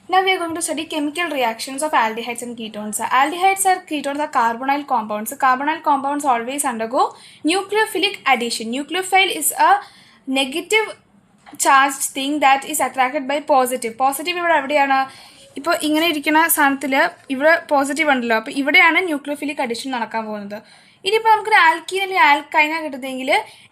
Now we are going to study chemical reactions of aldehydes and ketones. Ketones are carbonyl compounds. Carbonyl compounds always undergo nucleophilic addition. Nucleophile is a negative charged thing that is attracted by positive. Positive ഇവിടെ എവിടെയാണ്? ഇപ്പോൾ ഇങ്ങനെ ഇരിക്കുന്ന സാധനത്തിൽ ഇവിടെ positive ഉണ്ടല്ലോ, അപ്പോൾ ഇവിടെയാണ് ന്യൂക്ലിയോഫിലിക് അഡിഷൻ നടക്കാൻ പോകുന്നത്. ഇനിയിപ്പോൾ നമുക്കൊരു ആൽക്കീൻ അല്ലെങ്കിൽ ആൽക്കൈന കിട്ടുന്നതെങ്കിൽ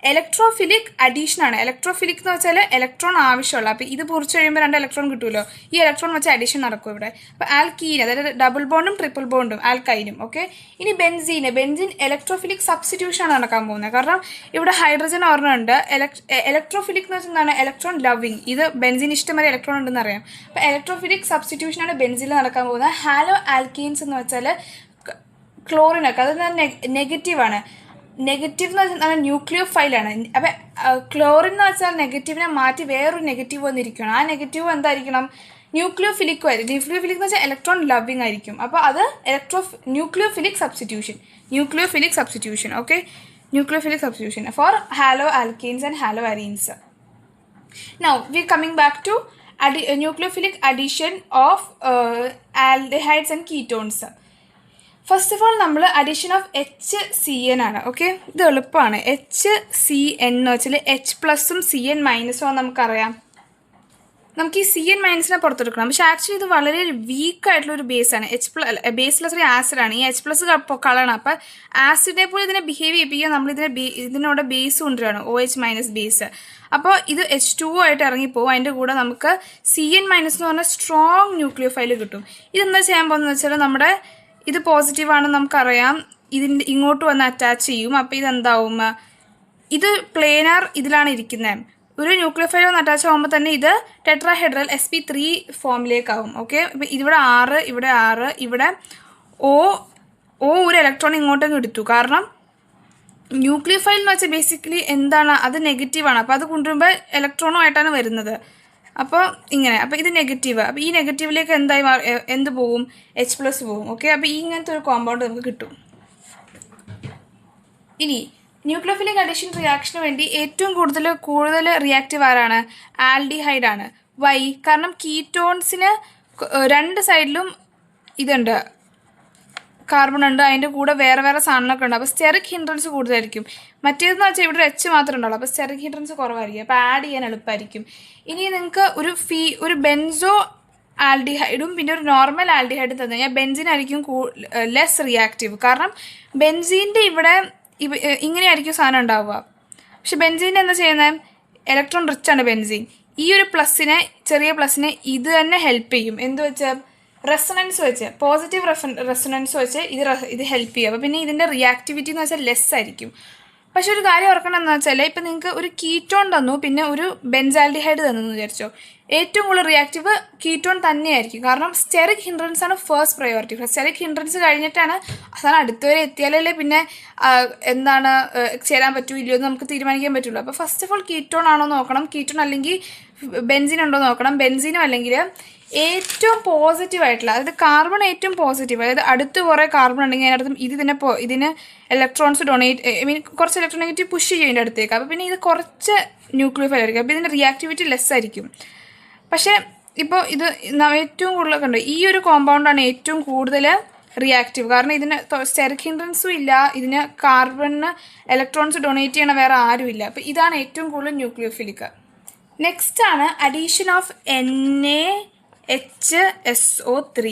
ഇലക്ട്രോഫിലിക് അഡീഷനാണ്. ഇലക്ട്രോഫിലിക് എന്ന് വെച്ചാൽ ഇലക്ട്രോൺ ആവശ്യമുള്ള, അപ്പോൾ ഇത് പൊറിച്ച് കഴിയുമ്പോൾ 2 ഇലക്ട്രോൺ കിട്ടുമല്ലോ, ഈ ഇലക്ട്രോൺ വെച്ച് അഡീഷൻ നടക്കും ഇവിടെ. അപ്പോൾ ആൽക്കീൻ, അതായത് ഡബിൾ ബോണ്ടും ട്രിപ്പിൾ ബോണ്ടും ആൽക്കൈനും. ഓക്കെ, ഇനി ബെൻസീൻ ഇലക്ട്രോഫിലിക് സബ്സ്റ്റിറ്റ്യൂഷനാണ് നടക്കാൻ പോകുന്നത്. കാരണം ഇവിടെ ഹൈഡ്രജൻ ഓർമ്മയുണ്ട്. ഇലക്ട്രോഫിലിക് എന്ന് വെച്ചാൽ എന്താണ്? Electron loving. ഇത് ബെൻസീൻ ഇഷ്ടംവരെ ഇലക്ട്രോൺ ഉണ്ടെന്ന് അറിയാം. അപ്പോൾ ഇലക്ട്രോഫിലിക് സബ്സ്റ്റിറ്റ്യൂഷനാണ് ബെൻസീനിൽ നടക്കാൻ പോകുന്നത്. ഹാലോ ആൽക്കീൻസ് എന്ന് വെച്ചാൽ ക്ലോറിനൊക്കെ അത് നെഗറ്റീവാണ്. നെഗറ്റീവ് എന്ന് വെച്ചാൽ ന്യൂക്ലിയോഫൈലാണ്. അപ്പം ക്ലോറിൻ എന്ന് വെച്ചാൽ നെഗറ്റീവിനെ മാറ്റി വേറൊരു നെഗറ്റീവ് വന്നിരിക്കണം. ആ നെഗറ്റീവ് എന്തായിരിക്കണം? ന്യൂക്ലിയോഫിലിക്കും ആയിരിക്കും. ന്യൂക്ലിയോഫിലിക് എന്ന് വെച്ചാൽ ഇലക്ട്രോൺ ലവിങ് ആയിരിക്കും. അപ്പോൾ അത് nucleophilic substitution. Okay, nucleophilic substitution for halo alkenes and halo arenes. Now we are coming back to nucleophilic addition of aldehydes and ketones. First of all നമ്മൾ addition of HCN ആണ്. Okay, ഇത് എളുപ്പമാണ്. HCN എന്ന് വെച്ചാൽ H+ഉം CN- ആണ് നമുക്കറിയാം. നമുക്ക് ഈ CN- പുറത്തെടുക്കണം. പക്ഷെ ആക്ച്വലി ഇത് വളരെ വീക്കായിട്ടുള്ളൊരു ബേസാണ്. ബേസിലെസ് ആസിഡാണ്. ഈ H+ കളയണം. അപ്പം ആസിഡിനെ പോലെ ഇതിനെ ബിഹേവ് ചെയ്യിപ്പിക്കുക. നമ്മൾ ഇതിനോട് ബേസ് കൊണ്ടുവരികയാണ്, OH- ബേസ്. അപ്പോൾ ഇത് H2O ആയിട്ട് ഇറങ്ങിപ്പോവും. അതിൻ്റെ കൂടെ നമുക്ക് CN- എന്ന് പറഞ്ഞാൽ സ്ട്രോങ് ന്യൂക്ലിയോഫൈൽ കിട്ടും. ഇതെന്താ ചെയ്യാൻ പോകുന്നത് വെച്ചാൽ നമ്മുടെ ഇത് പോസിറ്റീവാണെന്ന് നമുക്കറിയാം. ഇതിൻ്റെ ഇങ്ങോട്ട് വന്ന് അറ്റാച്ച് ചെയ്യും. അപ്പോൾ ഇതെന്താവും? ഇത് പ്ലേനാർ ഇതിലാണ് ഇരിക്കുന്നത്. ഒരു ന്യൂക്ലിയോഫൈൽ വന്ന് അറ്റാച്ച് ആകുമ്പോൾ തന്നെ ഇത് ടെട്രാഹെഡ്രൽ sp3 ഫോമിലേക്കാവും. ഓക്കെ, ഇപ്പം ഇവിടെ 6, ഇവിടെ 6, ഇവിടെ O ഒരു ഇലക്ട്രോൺ ഇങ്ങോട്ടേക്ക് എടുത്തു. കാരണം ന്യൂക്ലിയോഫൈൽ എന്ന് വെച്ചാൽ ബേസിക്കലി എന്താണ്? അത് നെഗറ്റീവാണ്. അപ്പോൾ അത് കൊണ്ടുവരുമ്പോൾ ഇലക്ട്രോണുമായിട്ടാണ് വരുന്നത്. അപ്പോൾ ഇങ്ങനെ, അപ്പോൾ ഇത് നെഗറ്റീവ്. അപ്പോൾ ഈ നെഗറ്റീവിലേക്ക് എന്ത് പോകും? H+ പോകും. ഓക്കെ, അപ്പോൾ ഇങ്ങനത്തെ ഒരു കോമ്പൗണ്ട് നമുക്ക് കിട്ടും. ഇനി ന്യൂക്ലിയോഫിലിക് അഡിഷൻ റിയാക്ഷന് വേണ്ടി ഏറ്റവും കൂടുതൽ റിയാക്റ്റീവ് ആരാണ്? ആൽഡിഹൈഡ് ആണ്. വൈ? കാരണം കീറ്റോൺസിന് 2 സൈഡിലും ഇതുണ്ട്, കാർബൺ ഉണ്ട്. അതിൻ്റെ കൂടെ വേറെ സാധനങ്ങളൊക്കെ ഉണ്ട്. അപ്പോൾ സ്റ്റെറിക് ഹിൻഡ്രൻസ് കൂടുതലായിരിക്കും. മറ്റേതെന്ന് വെച്ചാൽ ഇവിടെ H മാത്രമേ ഉണ്ടാവുള്ളൂ. അപ്പോൾ സ്റ്റെറിക് ഹിൻഡ്രൻസ് കുറവായിരിക്കും. അപ്പോൾ ആഡ് ചെയ്യാൻ എളുപ്പമായിരിക്കും. ഇനി നിങ്ങൾക്ക് ഒരു ബെൻസോ ആൽഡിഹൈഡും പിന്നെ ഒരു നോർമൽ ആൽഡിഹൈഡും തന്നു കഴിഞ്ഞാൽ ബെൻസിനായിരിക്കും ലെസ് റിയാക്റ്റീവ്. കാരണം ബെൻസീൻ്റെ ഇവിടെ ഇങ്ങനെയായിരിക്കും സാധനം ഉണ്ടാവുക. പക്ഷെ ബെൻസീൻ്റെ എന്താ ചെയ്യുന്നത്? ഇലക്ട്രോൺ റിച്ച് ആണ് ബെൻസീൻ. ഈ ഒരു ചെറിയ പ്ലസിനെ ഇത് തന്നെ ഹെൽപ്പ് ചെയ്യും. എന്ത് വെച്ചാൽ റെസൊണൻസ് വെച്ച്, പോസിറ്റീവ് റെസൊണൻസ് വെച്ച് ഇത് ഹെൽപ്പ് ചെയ്യും. അപ്പോൾ പിന്നെ ഇതിൻ്റെ റിയാക്ടിവിറ്റി എന്ന് വെച്ചാൽ ലെസ് ആയിരിക്കും. പക്ഷെ ഒരു കാര്യം ഓർക്കണം എന്ന് വെച്ചാൽ ഇപ്പം നിങ്ങൾക്ക് ഒരു കീറ്റോൺ തന്നു, പിന്നെ ഒരു ബെൻസാൽഡിഹൈഡ് തന്നു എന്ന് വിചാരിച്ചോ, ഏറ്റവും കൂടുതൽ റിയാക്റ്റീവ് കീറ്റോൺ തന്നെയായിരിക്കും. കാരണം സ്റ്റെറിക് ഹിൻഡ്രൻസ് ആണ് ഫസ്റ്റ് പ്രയോറിറ്റി. സ്റ്റെറിക് ഹിൻഡ്രൻസ് കഴിഞ്ഞിട്ടാണ് അവസാനം അടുത്തവരെ എത്തിയാലല്ലേ പിന്നെ ചേരാൻ പറ്റൂ ഇല്ലയോ എന്ന് നമുക്ക് തീരുമാനിക്കാൻ പറ്റുള്ളൂ. അപ്പോൾ ഫസ്റ്റ് ഓഫ് ഓൾ കീറ്റോൺ ആണോ നോക്കണം. കീറ്റോൺ അല്ലെങ്കിൽ ബെൻസിൻ ഉണ്ടോ നോക്കണം. ബെൻസിനും അല്ലെങ്കിൽ ഏറ്റവും പോസിറ്റീവ് ആയിട്ടുള്ള, അതായത് കാർബൺ ഏറ്റവും പോസിറ്റീവ്, അതായത് അടുത്ത് കുറേ കാർബൺ ഉണ്ടെങ്കിൽ അതിനർത്ഥം ഇതിന് ഇലക്ട്രോൺസ് കുറച്ച് ഇലക്ട്രോനെഗറ്റീവ് പുഷ് ചെയ്യേണ്ട അടുത്തേക്ക്. അപ്പോൾ പിന്നെ ഇത് കുറച്ച് ന്യൂക്ലിയോഫൈൽ ആയിരിക്കും. അപ്പോൾ ഇതിൻ്റെ റിയാക്ടിവിറ്റി ലെസ് ആയിരിക്കും. പക്ഷേ ഇപ്പോൾ ഇത് ഏറ്റവും കൂടുതലൊക്കെ ഉണ്ട്. ഈ ഒരു കോമ്പൗണ്ടാണ് ഏറ്റവും കൂടുതൽ റിയാക്റ്റീവ്. കാരണം ഇതിന് സ്റ്റെറിക് ഹിൻഡ്രൻസും ഇല്ല, ഇതിന് കാർബണിന് ഇലക്ട്രോൺസ് ഡൊണേറ്റ് ചെയ്യണ വേറെ ആരുമില്ല. അപ്പോൾ ഇതാണ് ഏറ്റവും കൂടുതൽ ന്യൂക്ലിയോഫിലിക്. നെക്സ്റ്റ് ആണ് അഡീഷൻ ഓഫ് NaHSO3.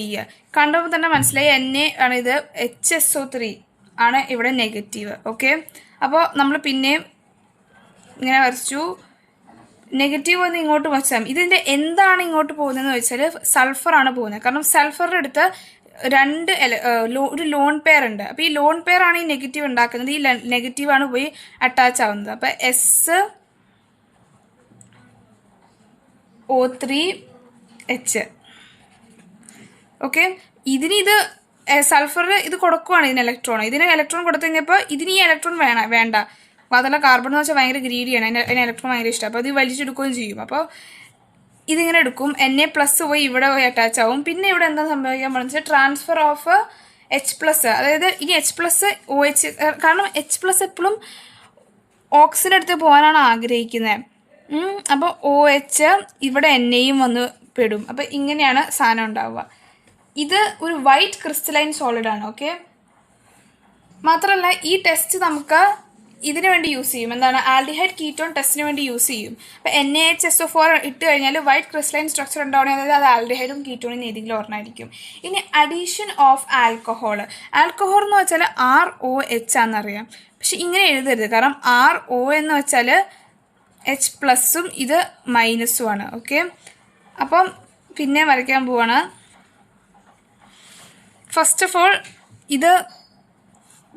കണ്ടപ്പോൾ തന്നെ മനസ്സിലായി Na ആണ് ഇത്, HSO3 ആണ് ഇവിടെ നെഗറ്റീവ്. ഓക്കെ, അപ്പോൾ നമ്മൾ പിന്നെയും ഇങ്ങനെ വരച്ചു. നെഗറ്റീവ് വന്ന് ഇങ്ങോട്ട് വച്ചാൽ ഇതിൻ്റെ എന്താണ് ഇങ്ങോട്ട് പോകുന്നതെന്ന് വെച്ചാൽ സൾഫറാണ് പോകുന്നത്. കാരണം സൾഫറിൻ്റെ അടുത്ത് ഒരു ലോൺ പെയർ ഉണ്ട്. അപ്പോൾ ഈ ലോൺ പെയർ ആണ് ഈ നെഗറ്റീവ് ഉണ്ടാക്കുന്നത്. ഈ നെഗറ്റീവാണ് പോയി അറ്റാച്ച് ആവുന്നത്. അപ്പോൾ SO3H. ഓക്കെ, ഇത് സൾഫർ ഇത് കൊടുക്കുവാണ് ഇതിന് ഇലക്ട്രോൺ കൊടുത്തു കഴിഞ്ഞപ്പോൾ ഇതിന് ഈ ഇലക്ട്രോൺ വേണ്ട. അതല്ല, കാർബൺ എന്ന് വെച്ചാൽ ഭയങ്കര ഗ്രീഡിയാണ്, അതിന് ഇലക്ട്രോൺ ഭയങ്കര ഇഷ്ടം. അപ്പോൾ ഇത് വലിച്ചെടുക്കുകയും ചെയ്യും. അപ്പോൾ ഇതിങ്ങനെ എടുക്കും. Na+ പോയി ഇവിടെ പോയി അറ്റാച്ച് ആവും. പിന്നെ ഇവിടെ എന്താ സംഭവിക്കാൻ പോകുന്നത് വെച്ചാൽ ട്രാൻസ്ഫർ ഓഫ് H+, അതായത് ഇനി H+ OH, കാരണം H+ എപ്പോഴും ഓക്സിജൻ അടുത്ത് പോകാനാണ് ആഗ്രഹിക്കുന്നത്. അപ്പോൾ OH ഇവിടെ NAയും വന്ന് പെടും. അപ്പോൾ ഇങ്ങനെയാണ് സാധനം ഉണ്ടാവുക. ഇത് ഒരു വൈറ്റ് ക്രിസ്റ്റലൈൻ സോളിഡാണ്. ഓക്കെ, മാത്രമല്ല ഈ ടെസ്റ്റ് നമുക്ക് ഇതിനു വേണ്ടി യൂസ് ചെയ്യും. എന്താണ്? ആൽഡിഹൈഡ് കീറ്റോൺ ടെസ്റ്റിന് വേണ്ടി യൂസ് ചെയ്യും. അപ്പോൾ NaHSO4 ഇട്ട് കഴിഞ്ഞാൽ വൈറ്റ് ക്രിസ്റ്റലൈൻ സ്ട്രക്ചർ ഉണ്ടാവണമെങ്കിൽ അത് ആൽഡിഹൈഡും കീറ്റോണിനും ഏതെങ്കിലും ഒരെണ്ണമായിരിക്കും. ഇനി അഡീഷൻ ഓഫ് ആൽക്കഹോൾ. ആൽക്കഹോൾ എന്ന് വെച്ചാൽ ROH ആണെന്നറിയാം, പക്ഷെ ഇങ്ങനെ എഴുതരുത്. കാരണം RO എന്ന് വെച്ചാൽ H+ഉം ഇത് മൈനസുമാണ്. ഓക്കെ, അപ്പം പിന്നെ വരയ്ക്കാൻ പോവാണ്. ഫസ്റ്റ് ഓഫ് ഓൾ ഇത്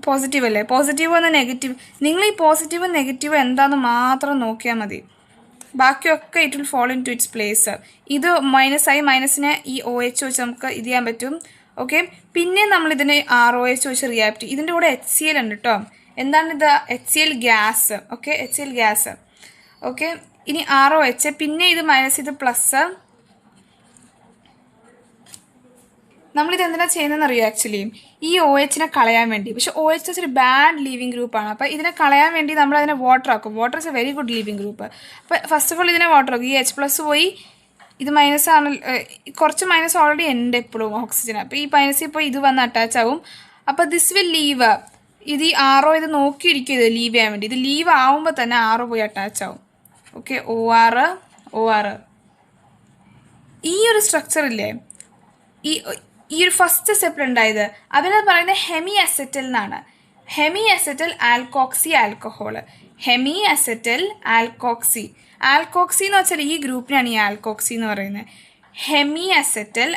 പോസിറ്റീവ് അല്ലേ? പോസിറ്റീവ് എന്ന നെഗറ്റീവ്, നിങ്ങൾ ഈ പോസിറ്റീവ് നെഗറ്റീവ് എന്താണെന്ന് മാത്രം നോക്കിയാൽ മതി. ബാക്കിയൊക്കെ it will follow into its place. ഇത് മൈനസായി, മൈനസിനെ ഈ OH വെച്ച് നമുക്ക് ഇത് ചെയ്യാൻ പറ്റും. ഓക്കെ, പിന്നെ നമ്മളിതിനെ ROH വെച്ച് റിയാക്ട്. ഇതിൻ്റെ കൂടെ HCl ഉണ്ട് കേട്ടോ. എന്താണിത്? HCl gas. Okay, HCl gas. Okay, ഇനി ROH, പിന്നെ ഇത് മൈനസ്, ഇത് പ്ലസ്. നമ്മളിത് എന്തിനാ ചെയ്യുന്നതെന്ന് അറിയാം? ആക്ച്വലി ഈ OHനെ കളയാൻ വേണ്ടി. പക്ഷെ OH ഒരു ബാഡ് ലീവിങ് ഗ്രൂപ്പാണ്. അപ്പോൾ ഇതിനെ കളയാൻ വേണ്ടി നമ്മൾ അതിനെ വാട്ടർ ആക്കും. Water is a very good leaving group. അപ്പോൾ ഫസ്റ്റ് ഓഫ് ഓൾ ഇതിനെ വാട്ടർ ആക്കും. ഈ H+ പോയി, ഇത് മൈനസ് ആണ്, കുറച്ച് മൈനസ് ഓൾറെഡി ഉണ്ട് എപ്പോഴും ഓക്സിജൻ. അപ്പോൾ ഈ മൈനസിൽ പോയി ഇത് വന്ന് അറ്റാച്ച് ആവും. അപ്പോൾ ദിസ് വിൽ ലീവ്. ഇത് ഈ RO ഇത് നോക്കിയിരിക്കും ഇത് ലീവ് ചെയ്യാൻ വേണ്ടി. ഇത് ലീവ് ആവുമ്പോൾ തന്നെ RO പോയി അറ്റാച്ച് ആവും. Okay, OR. ഈ ഒരു സ്ട്രക്ചർ ഇല്ലേ, ഈ ഒരു ഫസ്റ്റ് സ്റ്റെപ്പിലുണ്ടായത് അതിനെ പറയുന്നത് ഹെമി അസെറ്റൽ എന്നാണ്. Hemiacetal alkoxy alcohol. Hemiacetal alkoxy. Alkoxy എന്ന് വെച്ചാൽ ഈ ഗ്രൂപ്പിനാണ് ഈ ആൽക്കോക്സി എന്ന് പറയുന്നത്. Hemiacetal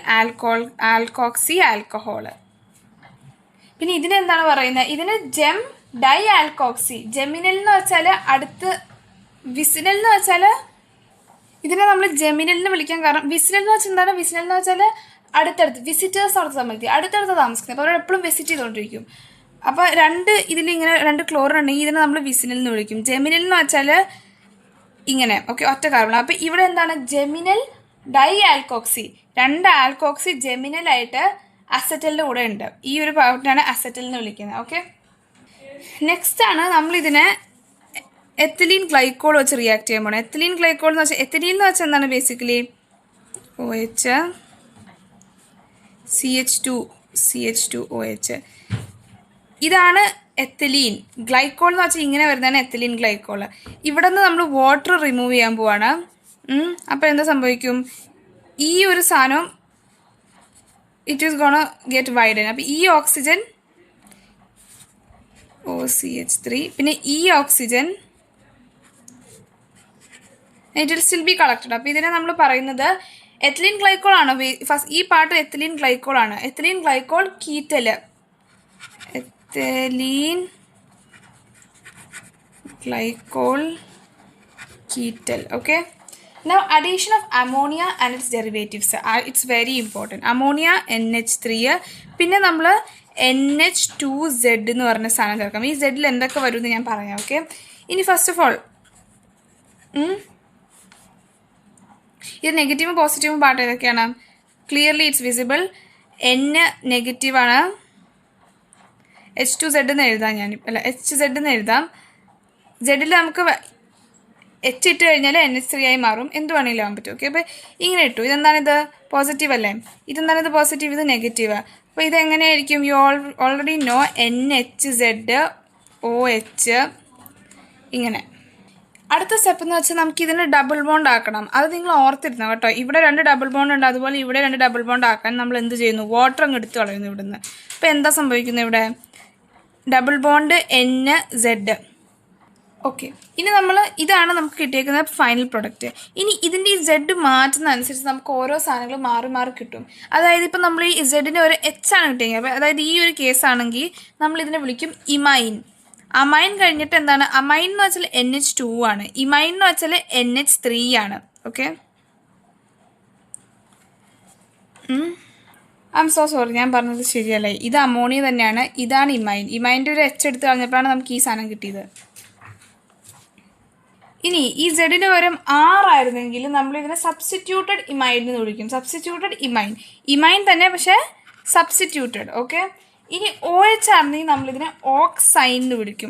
alkoxy alcohol. പിന്നെ ഇതിനെന്താണ് പറയുന്നത്? ഇതിന് ജെം ഡൈ ആൽക്കോക്സി. ജെമിനൽ എന്ന് വെച്ചാൽ അടുത്ത്, വിസിനൽ എന്ന് വെച്ചാൽ ഇതിനെ നമ്മൾ ജെമിനൽ എന്ന് വിളിക്കാൻ കാരണം, വിസിനൽ എന്ന് വെച്ചാൽ എന്താണ്? വിസിനൽ എന്ന് വെച്ചാൽ അടുത്തടുത്ത് വിസിറ്റേഴ്സ് അടുത്ത് സംബന്ധിച്ച് അടുത്തടുത്ത് താമസിക്കുന്നത്. അപ്പോൾ അവർ എപ്പോഴും വിസിറ്റ് ചെയ്തുകൊണ്ടിരിക്കും. അപ്പോൾ ഇതിലിങ്ങനെ 2 ക്ലോറിൻ ഉണ്ടെങ്കിൽ ഇതിനെ നമ്മൾ വിസിനൽ എന്ന് വിളിക്കും. ജെമിനൽ എന്ന് വെച്ചാൽ ഇങ്ങനെ. ഓക്കെ, ഒറ്റ കാർബൺ. അപ്പോൾ ഇവിടെ എന്താണ്? ജെമിനൽ ഡൈ ആൽക്കോക്സി. 2 ആൽക്കോക്സി ജെമിനലായിട്ട് അസറ്റലിൻ്റെ കൂടെ ഉണ്ട്. ഈ ഒരു പ്രൊഡക്റ്റിനാണ് അസറ്റൽ എന്ന് വിളിക്കുന്നത്. ഓക്കെ, നെക്സ്റ്റ് ആണ് നമ്മളിതിനെ എത്തിലീൻ ഗ്ലൈക്കോൾ വെച്ച് റിയാക്ട് ചെയ്യാൻ പോകണം. എത്തിലീൻ ഗ്ലൈക്കോൾ എന്ന് വെച്ചാൽ, എത്തിലീൻ എന്ന് വെച്ചാൽ എന്താണ്? Basically OH CH2OH. ഇതാണ് എത്തിലീൻ ഗ്ലൈക്കോൾ എന്ന് വെച്ചാൽ ഇങ്ങനെ വരുന്നതാണ് എത്തിലീൻ ഗ്ലൈക്കോൾ. ഇവിടെ നിന്ന് നമ്മൾ വാട്ടർ റിമൂവ് ചെയ്യാൻ പോവാണ്. അപ്പോൾ എന്താ സംഭവിക്കും? ഈ ഒരു സാധനം it is gonna get widen. അപ്പോൾ ഈ ഓക്സിജൻ OCH3, പിന്നെ ഈ oxygen it will still be collected. അപ്പോൾ ഇതിനെ നമ്മൾ പറയുന്നത് എത്തിലീൻ ഗ്ലൈക്കോൾ ആണ്. ഫസ്റ്റ് ഈ പാർട്ട് എത്തിലീൻ ഗ്ലൈക്കോൾ ആണ്. Ethylene glycol ketal. Ethylene glycol ketal. Okay, now addition of ammonia and its derivatives, it's very important. ammonia NH3, പിന്നെ നമ്മൾ NH2Z എന്ന് പറഞ്ഞ സാധനം ചേർക്കാം. ഈ സെഡിൽ എന്തൊക്കെ വരുമെന്ന് ഞാൻ പറയാം. ഓക്കെ, ഇനി ഫസ്റ്റ് ഓഫ് ഓൾ ഇത് നെഗറ്റീവും പോസിറ്റീവും പാർട്ട് ഏതൊക്കെയാണ്? Clearly it's visible. N നെഗറ്റീവാണ്. H2Z എന്ന് എഴുതാം. അല്ല HZ എന്ന് എഴുതാം. സെഡിൽ നമുക്ക് H ഇട്ട് കഴിഞ്ഞാൽ NH3 ആയി മാറും. എന്ത് വേണമെങ്കിലും ആവാൻ പറ്റും. ഓക്കെ, അപ്പോൾ ഇങ്ങനെ ഇട്ടു. ഇതെന്താണിത്? പോസിറ്റീവ് അല്ലേ? ഇതെന്താണിത്? പോസിറ്റീവ്. ഇത് നെഗറ്റീവ്. അപ്പോൾ ഇതെങ്ങനെയായിരിക്കും? You already know NHZOH. ഇങ്ങനെ. അടുത്ത സ്റ്റെപ്പ് എന്ന് വെച്ചാൽ നമുക്ക് ഇതിന് ഡബിൾ ബോണ്ട് ആക്കണം. അത് നിങ്ങൾ ഓർത്തിരുന്നു കേട്ടോ. ഇവിടെ 2 ഡബിൾ ബോണ്ട് ഉണ്ട്, അതുപോലെ ഇവിടെ 2 ഡബിൾ ബോണ്ട് ആക്കാൻ നമ്മൾ എന്ത് ചെയ്യുന്നു? വാട്ടർ അങ്ങ് എടുത്ത് കളയുന്നു ഇവിടുന്ന്. അപ്പോൾ എന്താ സംഭവിക്കുന്നത്? ഇവിടെ ഡബിൾ ബോണ്ട് NZ. ഓക്കെ, ഇനി ഇതാണ് നമുക്ക് കിട്ടിയേക്കുന്ന ഫൈനൽ പ്രൊഡക്റ്റ്. ഇനി ഇതിൻ്റെ ഈ Z മാറ്റുന്ന അനുസരിച്ച് നമുക്ക് ഓരോ സാധനങ്ങളും മാറി മാറി കിട്ടും. അതായത് ഇപ്പം നമ്മൾ ഈ Zന് ഒരു H ആണ് കിട്ടിയെങ്കിൽ, അപ്പോൾ അതായത് ഈ ഒരു കേസാണെങ്കിൽ നമ്മൾ ഇതിനെ വിളിക്കും ഇമൈൻ. അമൈൻ കഴിഞ്ഞിട്ട് എന്താണ്? അമൈൻ എന്ന് വെച്ചാൽ NH2 ആണ്. ഇമൈൻ എന്ന് വെച്ചാൽ NH3 ആണ്. ഓക്കെ, ഐം സോ സോറി, ഞാൻ പറഞ്ഞത് ശരിയല്ലേ. ഇത് അമോണിയ തന്നെയാണ്. ഇതാണ് ഇമൈൻ. ഇമൈൻ്റെ ഒരു H എടുത്ത് കളഞ്ഞപ്പോഴാണ് നമുക്ക് ഈ സാധനം കിട്ടിയത്. ഇനി ഈ സെഡിന് പകരം R ആയിരുന്നെങ്കിൽ നമ്മളിതിനെ സബ്സ്റ്റിറ്റ്യൂട്ടഡ് ഇമൈൻ എന്ന് വിളിക്കും. സബ്സ്റ്റിറ്റ്യൂട്ടഡ് ഇമൈൻ തന്നെ, പക്ഷേ സബ്സ്റ്റിറ്റ്യൂട്ടഡ്. ഓക്കെ, ഇനി OH ആയിരുന്നെങ്കിൽ നമ്മളിതിനെ ഓക്സൈൻ എന്ന് വിളിക്കും.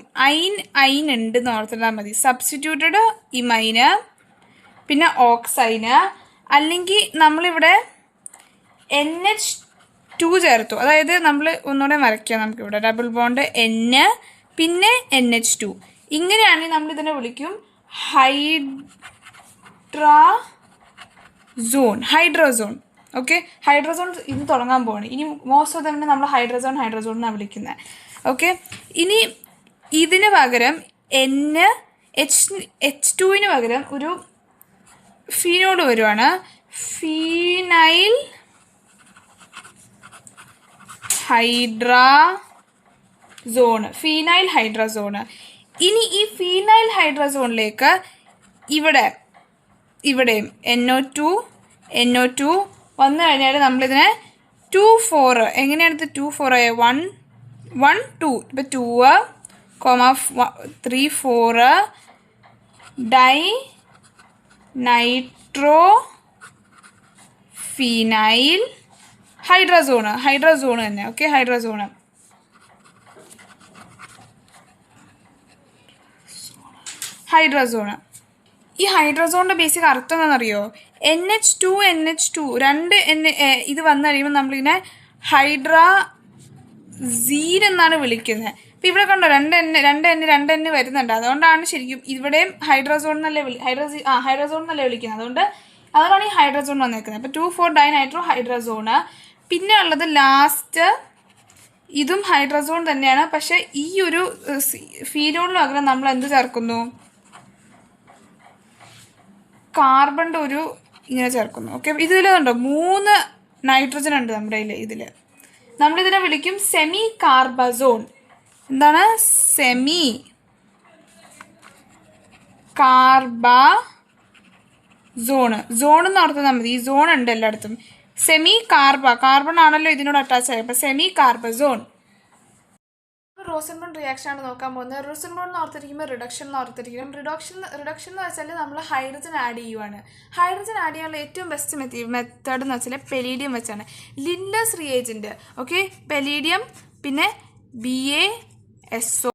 ഐൻ ഉണ്ടെന്ന് ഓർത്തിട്ടാൽ മതി. സബ്സ്റ്റിറ്റ്യൂട്ടഡ് ഇമൈന്, പിന്നെ ഓക്സൈന്, അല്ലെങ്കിൽ നമ്മളിവിടെ NH2 ചേർത്തു. അതായത് നമ്മൾ ഒന്നുകൂടെ വരയ്ക്കാം നമുക്കിവിടെ ഡബിൾ ബോണ്ട് N പിന്നെ NH2. ഇങ്ങനെയാണെങ്കിൽ നമ്മൾ ഇതിനെ വിളിക്കും ഹൈഡ്രോസോൺ. ഓക്കെ, ഹൈഡ്രോസോൺ ഇത് തുടങ്ങാൻ പോവാണ്. ഇനി മോസ്റ്റ് ഓഫ് തന്നെ നമ്മൾ ഹൈഡ്രോസോൺ എന്നാണ് വിളിക്കുന്നത്. ഓക്കെ, ഇനി ഇതിന് പകരം H2ന് പകരം ഒരു ഫീനോട് വരുവാണ്, ഫീനൈൽ ഹൈഡ്രാസോൺ. ഇനി ഈ ഫീനൈൽ ഹൈഡ്രാസോണിലേക്ക് ഇവിടെയും NO2 വന്നു കഴിഞ്ഞാൽ നമ്മളിതിനെ 2,4 എങ്ങനെയാണ് 2,4 ആയ 1 2 ഇപ്പം 2 3 4 ഡൈ നൈട്രോ ഫീനൈൽ ഹൈഡ്രാസോൺ തന്നെ. ഓക്കെ, ഹൈഡ്രാസോൺ. ഈ ഹൈഡ്രോസോണിൻ്റെ ബേസിക് അർത്ഥം എന്താണെന്നറിയോ? NH2 രണ്ട് ഇത് വന്നു കഴിയുമ്പോൾ നമ്മളിതിനെ ഹൈഡ്രാസീൻ എന്നാണ് വിളിക്കുന്നത്. അപ്പം ഇവിടെ കണ്ടോ രണ്ട് N വരുന്നുണ്ട്. അതുകൊണ്ടാണ് ശരിക്കും ഇവിടെയും ഹൈഡ്രോസോൺ എന്നല്ലേ വിളിക്കുന്നത്. അതുകൊണ്ടാണ് ഈ ഹൈഡ്രോസോൺ വന്നേക്കുന്നത്. അപ്പോൾ 2,4 ഡൈനൈട്രോ ഹൈഡ്രോസോൺ. പിന്നെ ഉള്ളത് ലാസ്റ്റ് ഇതും ഹൈഡ്രോസോൺ തന്നെയാണ്. പക്ഷേ ഈ ഒരു ഫീനോളിന് പകരം നമ്മൾ എന്ത് ചേർക്കുന്നു? കാർബണിൻ്റെ ഒരു ഇങ്ങനെ ചേർക്കുന്നു. ഓക്കെ, ഇതിലുണ്ടോ 3 നൈട്രജൻ ഉണ്ട് നമ്മുടെ ഇതിൽ. നമ്മളിതിനെ വിളിക്കും സെമി കാർബസോൺ. എന്താണ്? സെമി കാർബസോൺ. എന്ന് ഓർത്താൽ മതി. ഈ സോൺ ഉണ്ട് എല്ലായിടത്തും. സെമി കാർബൺ ആണല്ലോ ഇതിനോട് അറ്റാച്ച് ആയത്. അപ്പം സെമി കാർബസോൺ. റോസൻബോൺ റിയാക്ഷൻ ആണ് നോക്കാൻ പോകുന്നത്. റോസൻബോൺ എന്ന് ഓർത്തിരിക്കുമ്പോൾ റിഡക്ഷൻ എന്ന് ഓർത്തിരിക്കും. റിഡക്ഷൻ എന്ന് വെച്ചാൽ നമ്മൾ ഹൈഡ്രജൻ ആഡ് ചെയ്യുവാണ്. ഹൈഡ്രജൻ ആഡ് ചെയ്യാനുള്ള ഏറ്റവും ബെസ്റ്റ് മെത്തേഡ് എന്ന് വെച്ചാൽ പെലീഡിയം വെച്ചാണ്. ലിൻഡേഴ്സ് റിയേജൻറ്റ്. ഓക്കെ, പെലീഡിയം പിന്നെ BaSO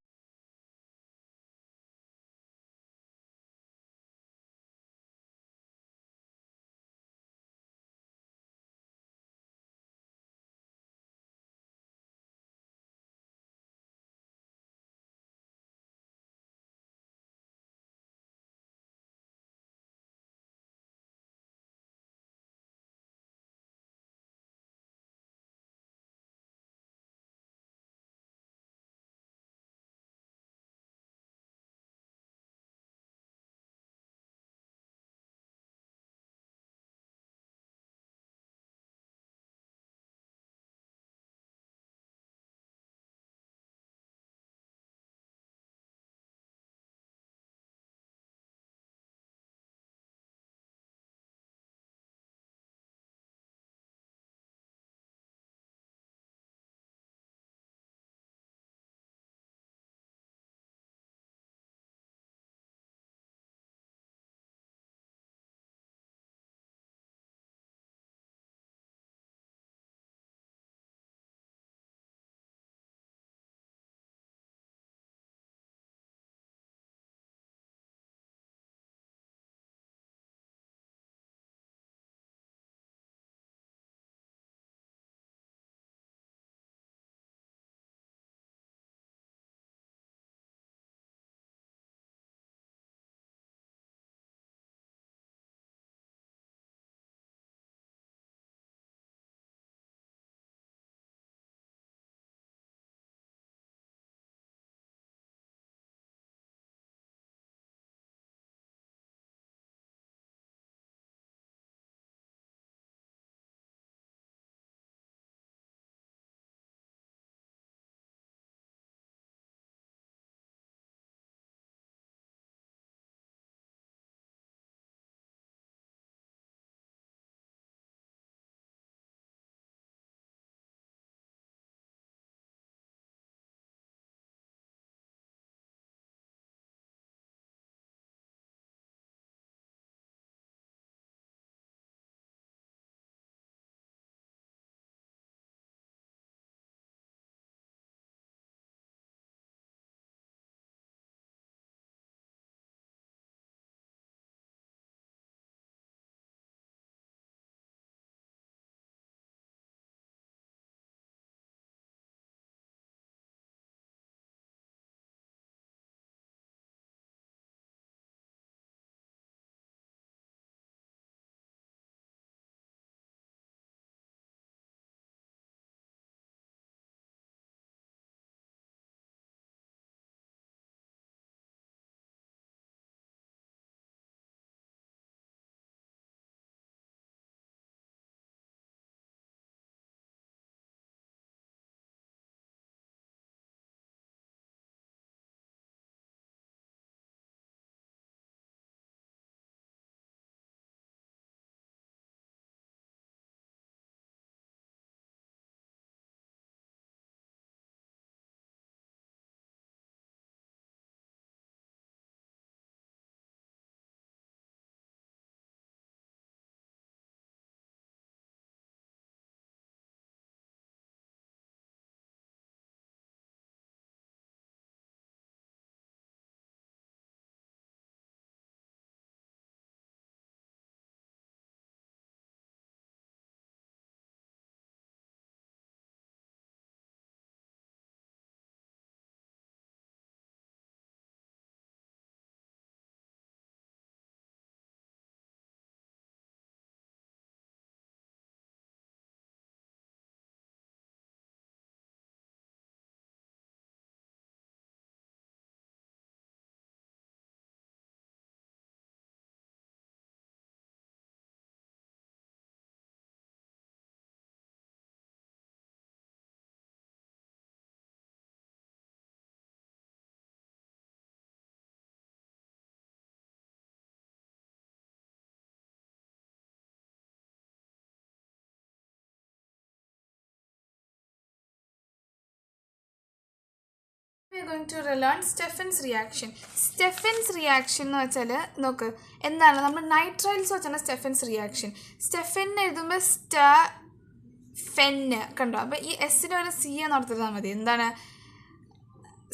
are going to learn Stephen's reaction. Stephen's reaction എന്ന് വെച്ചാൽ നോക്ക് എന്താണ് നമ്മൾ നൈട്രൈൽസ് വെച്ചാണ് സ്റ്റെഫൻസ് റിയാക്ഷൻ. സ്റ്റെഫൻ എഴുതുമ്പോൾ സ്റ്റെഫെന്ന് കണ്ടോ. അപ്പോൾ ഈ എസ്സിന് ഒരു സി എന്ന് ഓർത്തിരുന്നാൽ മതി. എന്താണ്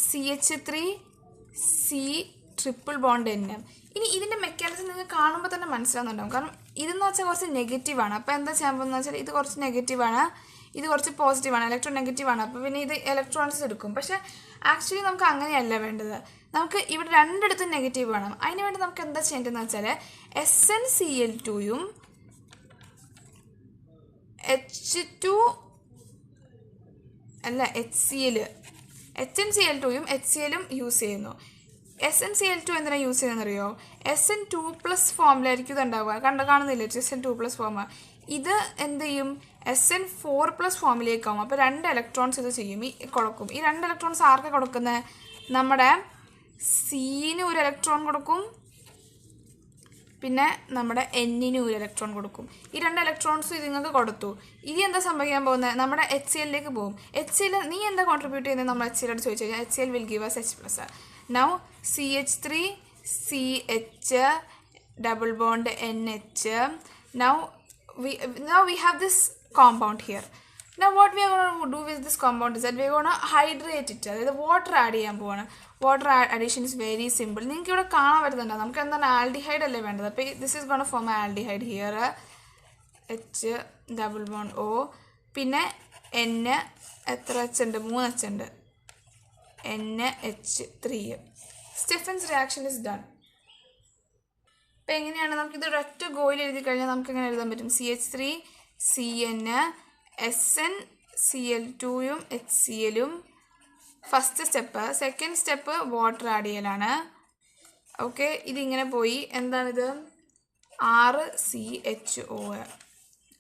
CH3C∼N. ഇനി ഇതിൻ്റെ മെക്കാനിസം നിങ്ങൾക്ക് കാണുമ്പോൾ തന്നെ മനസ്സിലാവുന്നുണ്ടാവും. കാരണം ഇതെന്ന് വെച്ചാൽ കുറച്ച് നെഗറ്റീവാണ്. അപ്പോൾ എന്താ ചെയ്യാൻ പോകുന്നത് വെച്ചാൽ ഇത് കുറച്ച് നെഗറ്റീവാണ്, ഇത് കുറച്ച് പോസിറ്റീവാണ്, ഇലക്ട്രോൺ നെഗറ്റീവാണ്. അപ്പോൾ പിന്നെ ഇത് ഇലക്ട്രോൺസ് എടുക്കും. പക്ഷേ ആക്ച്വലി നമുക്ക് അങ്ങനെയല്ല വേണ്ടത്. നമുക്ക് ഇവിടെ രണ്ടിടത്തും നെഗറ്റീവ് വേണം. അതിന് വേണ്ടി നമുക്ക് എന്താ ചെയ്യേണ്ടതെന്ന് വെച്ചാൽ SnCl2യും HCl2യും HClഉം യൂസ് ചെയ്യുന്നു. SnCl2 എന്തിനാണ് യൂസ് ചെയ്യുന്നതെന്നറിയോ? Sn2+ ഫോമിലായിരിക്കും ഇത് ഉണ്ടാവുക. കാണുന്നില്ല Sn2+ ഫോം. ഇത് എന്ത് ചെയ്യും? Sn4+ ഫോമിലേക്കാവും. അപ്പോൾ 2 ഇലക്ട്രോൺസ് ഇത് ചെയ്യും, ഈ കൊടുക്കും. ഈ 2 ഇലക്ട്രോൺസ് ആർക്ക് കൊടുക്കുന്നത്? നമ്മുടെ Cന് ഒരു ഇലക്ട്രോൺ കൊടുക്കും, പിന്നെ നമ്മുടെ Nന് ഒരു ഇലക്ട്രോൺ കൊടുക്കും. ഈ 2 ഇലക്ട്രോൺസും ഇത് നിങ്ങൾക്ക് കൊടുത്തു. ഇനി എന്താ സംഭവിക്കാൻ പോകുന്നത്? നമ്മുടെ HClലേക്ക് പോകും. HCl നീ എന്താ കോൺട്രിബ്യൂട്ട് ചെയ്യുന്നത് നമ്മൾ HClോട് ചോദിച്ചു കഴിഞ്ഞാൽ HCl will give us H+. Now CH3CH double bond NH. Now we have this compound here. Now what we are going to do with this compound is that we are going to hydrate it. അതായത് water add ചെയ്യാൻ പോവാണ്. Water addition is very simple. നിങ്ങൾക്ക് ഇവിടെ കാണാൻ പറ്റുന്നുണ്ടോ? നമുക്ക് എന്താണ് aldehyde അല്ലേ വേണ്ടത്. അപ്പോൾ this is gonna form aldehyde here. H double bond O, പിന്നെ N എത്ര H ഉണ്ട്? 3 H ഉണ്ട്. NH3. Stefan's reaction is done. അപ്പോൾ എങ്ങനെയാണ് നമുക്കിത് ഒരൊറ്റ ഗോയിൽ എഴുതി കഴിഞ്ഞാൽ നമുക്ക് എങ്ങനെ എഴുതാൻ പറ്റും? CH3CN SnCl2യും HClഉം first step. Second step water add ചെയ്യലാണ്. ഓക്കെ, ഇതിങ്ങനെ പോയി. എന്താണിത്? 6CHO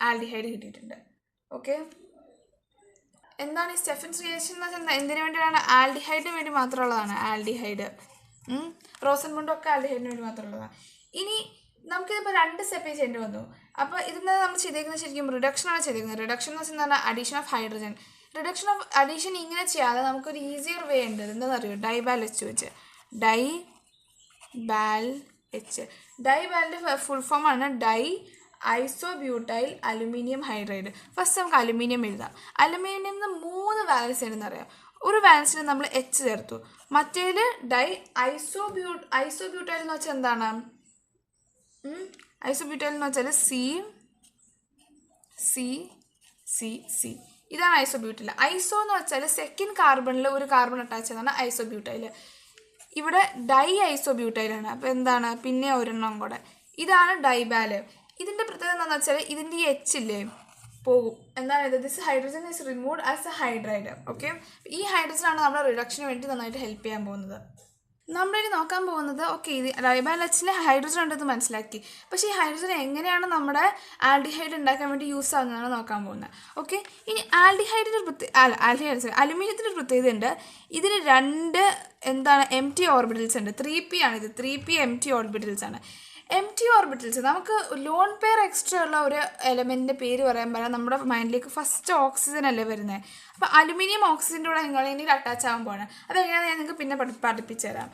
ആൽഡിഹൈഡ് കിട്ടിയിട്ടുണ്ട്. ഓക്കെ, എന്താണ് ഈ സ്റ്റെഫൻസ് റിയാക്ഷൻ എന്ന് വെച്ചാൽ എന്തിനു വേണ്ടിയാണ്? ആൽഡിഹൈഡിന് വേണ്ടി മാത്രമുള്ളതാണ്. ആൽഡിഹൈഡ് റോസൻബോണ്ടൊക്കെ ആൽഡിഹൈഡിന് വേണ്ടി മാത്രമുള്ളതാണ്. ഇനി നമുക്കിതിപ്പോൾ 2 സ്റ്റെപ്പ് ചെയ്യേണ്ടി വന്നു. അപ്പോൾ ഇതിന് നമ്മൾ ചെയ്തേക്കുന്നത് ശരിക്കും റിഡക്ഷനാണ് ചെയ്തേക്കുന്നത്. റിഡക്ഷൻ എന്ന് വെച്ചാൽ addition of hydrogen. Reduction of addition ഇങ്ങനെ ചെയ്യാതെ നമുക്കൊരു ഈസിയർ വേ ഉണ്ട്. എന്താണെന്ന് അറിയോ? ഡൈബാൽ H വെച്ച്. ഡൈബാലിൻ്റെ ഫുൾ ഫോമാണ് di isobutyl aluminium hydride. First നമുക്ക് അലുമിനിയം എഴുതാം. അലുമിനിയമിന് 3 വാലൻസ് ഉണ്ടെന്ന് അറിയാം. ഒരു വാലൻസിന് നമ്മൾ H ചേർത്തു. മറ്റേതിൽ ഡൈ ഐസോബ്യൂട്ടൈൽ എന്ന് വെച്ചാൽ എന്താണ്? ഐസോബ്യൂട്ടൈൽ എന്ന് വെച്ചാൽ C. ഇതാണ് ഐസോബ്യൂട്ടൈൽ. ഐസോ എന്ന് വെച്ചാൽ സെക്കൻഡ് കാർബണിൽ ഒരു കാർബൺ അറ്റാച്ച് ചെയ്താണ് ഐസോബ്യൂട്ടൈൽ. ഇവിടെ ഡൈ ഐസോബ്യൂട്ടൈലാണ്. അപ്പോൾ എന്താണ്? പിന്നെ ഒരെണ്ണം കൂടെ. ഇതാണ് ഡൈബാല്. ഇതിൻ്റെ പ്രത്യേകത എന്താണെന്ന് വെച്ചാൽ ഇതിൻ്റെ ഈ H ഇല്ലേ പോകും. എന്താണ് ഇത്? This hydrogen is removed as A hydride. Okay, ഈ ഹൈഡ്രജനാണ് നമ്മുടെ റിഡക്ഷന് വേണ്ടി നന്നായിട്ട് ഹെൽപ്പ് ചെയ്യാൻ പോകുന്നത്. നമ്മളിനി നോക്കാൻ പോകുന്നത് ഓക്കെ ഇത് ഡൈബാൽ Hൽ ഹൈഡ്രജൻ ഉണ്ടെന്ന് മനസ്സിലാക്കി. പക്ഷേ ഈ ഹൈഡ്രജൻ എങ്ങനെയാണ് നമ്മുടെ ആൽഡിഹൈഡ് ഉണ്ടാക്കാൻ വേണ്ടി യൂസ് ആകുന്നതാണ് നോക്കാൻ പോകുന്നത്. ഓക്കെ, ഇനി ആൽഡിഹൈഡിൻ്റെ അലുമിനിയത്തിൻ്റെ പ്രത്യേകത ഉണ്ട്. ഇതിന് 2 എന്താണ് എംറ്റി ഓർബിറ്റൽസ് ഉണ്ട്. 3p ആണിത്. 3p എംറ്റി ഓർബിറ്റൽസ് ആണ്. എംറ്റി ഓർബിറ്റൽസ് നമുക്ക് ലോൺ പെയർ എക്സ്ട്രാ ഉള്ള ഒരു എലമെൻറ്റിൻ്റെ പേര് പറയാൻ നമ്മുടെ മൈൻഡിലേക്ക് ഫസ്റ്റ് ഓക്സിജൻ അല്ലേ വരുന്നത്. അപ്പോൾ അലുമിനിയം ഓക്സിജൻ്റെ കൂടെ നിങ്ങൾ അറ്റാച്ച് ആകാൻ പോവാണ്. അപ്പോൾ എങ്ങനെയാണെന്ന് ഞാൻ നിങ്ങൾക്ക് പിന്നെ പഠിപ്പിച്ചു തരാം.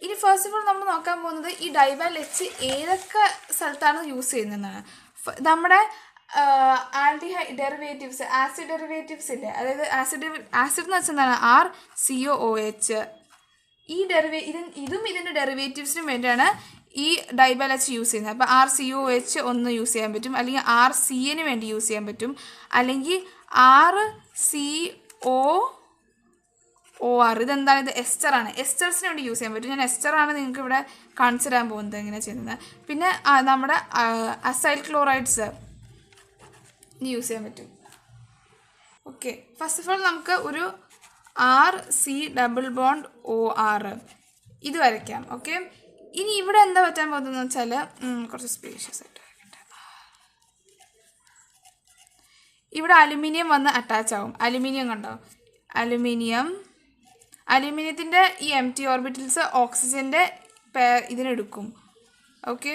ഇനി ഫസ്റ്റ് ഓഫ് ഓൾ നമ്മൾ നോക്കാൻ പോകുന്നത് ഈ ഡൈബാൽ H ഏതൊക്കെ സ്ഥലത്താണ് യൂസ് ചെയ്യുന്നതെന്നാണ്. നമ്മുടെ ഡെറിവേറ്റീവ്സ് ആസിഡ് ഡെറിവേറ്റീവ്സ് ഇല്ലേ, അതായത് ആസിഡ് എന്ന് വെച്ചാൽ എന്താണ്? RCOOH. ഇതും ഇതിൻ്റെ ഡെറിവേറ്റീവ്സിനും വേണ്ടിയാണ് ഈ ഡൈബാൽ H യൂസ് ചെയ്യുന്നത്. അപ്പോൾ RCOH ഒന്ന് യൂസ് ചെയ്യാൻ പറ്റും, അല്ലെങ്കിൽ RCN വേണ്ടി യൂസ് ചെയ്യാൻ പറ്റും, അല്ലെങ്കിൽ RCOOR. ഇതെന്താണ്? ഇത് എസ്റ്ററാണ്. എസ്റ്റേഴ്സിന് വേണ്ടി യൂസ് ചെയ്യാൻ പറ്റും. ഞാൻ എസ്റ്ററാണ് നിങ്ങൾക്ക് ഇവിടെ കാണിച്ചു തരാൻ പോകുന്നത് എങ്ങനെയാണ് ചെയ്യുന്നത്. പിന്നെ നമ്മുടെ അസൈൽ ക്ലോറൈഡ്സ് യൂസ് ചെയ്യാൻ പറ്റും. ഓക്കെ, ഫസ്റ്റ് ഓഫ് ഓൾ നമുക്ക് ഒരു RC ഡബിൾ ബോണ്ട് OR ഇത് വരയ്ക്കാം. ഓക്കെ, ഇനി ഇവിടെ എന്താ പറ്റാൻ പോകുന്നതെന്ന് വെച്ചാൽ കുറച്ച് സ്പേഷ്യസ് ആയിട്ട് വരയ്ക്കട്ടെ. ഇവിടെ അലുമിനിയം വന്ന് അറ്റാച്ച് ആവും. അലുമിനിയം കണ്ടോ? അലുമിനിയത്തിൻ്റെ ഈ എംറ്റി ഓർബിറ്റൽസ് ഓക്സിജൻ്റെ ഇതിനെടുക്കും. ഓക്കെ,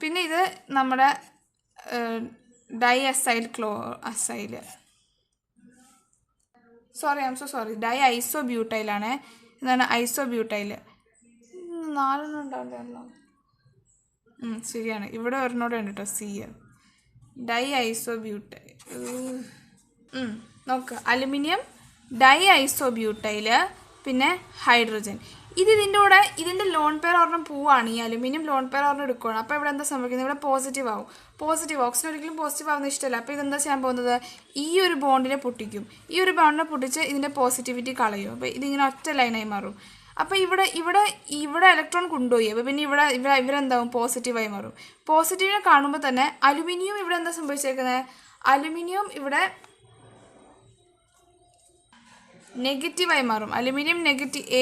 പിന്നെ ഇത് നമ്മുടെ di acyl sorry I am so sorry, di ഐസോബ്യൂട്ടൈലാണ്. എന്താണ് ഐസോബ്യൂട്ടൈൽ? 4 ഉണ്ടാവില്ലല്ലോ. ശരിയാണ്, ഇവിടെ ഒരെണ്ണോടെ ഉണ്ട് കേട്ടോ, സി. Di isobutyl. നോക്കുക, അലുമിനിയം ഡൈ ഐസോബ്യൂട്ടൈൽ, പിന്നെ ഹൈഡ്രജൻ. ഇതിൻ്റെ ലോൺ പെയർ ഒരെണ്ണം പോവാണ്, ഈ അലുമിനിയം ലോൺ പെയർ ഒരെണ്ണം എടുക്കുകയാണ്. അപ്പോൾ ഇവിടെ എന്താ സംഭവിക്കുന്നത്? ഇവിടെ പോസിറ്റീവ് ആവും. ഓക്സിജൻ ഒരിക്കലും പോസിറ്റീവ് ആവുന്ന ഇഷ്ടമല്ല. അപ്പോൾ ഇതെന്താ ചെയ്യാൻ പോകുന്നത്? ഈ ഒരു ബോണ്ടിനെ പൊട്ടിക്കും. ഈ ഒരു ബോണ്ടിനെ പൊട്ടിച്ച് ഇതിൻ്റെ പോസിറ്റിവിറ്റി കളയും. അപ്പോൾ ഇതിങ്ങനെ ഒറ്റ ലൈനായി മാറും. അപ്പോൾ ഇവിടെ ഇലക്ട്രോൺ കൊണ്ടുപോയി. അപ്പോൾ പിന്നെ ഇവരെന്താവും? പോസിറ്റീവായി മാറും. പോസിറ്റീവിനെ കാണുമ്പോൾ തന്നെ അലുമിനിയം ഇവിടെ എന്താ സംഭവിച്ചേക്കുന്നത്? അലുമിനിയം ഇവിടെ നെഗറ്റീവായി മാറും. അലുമിനിയം നെഗറ്റീവ്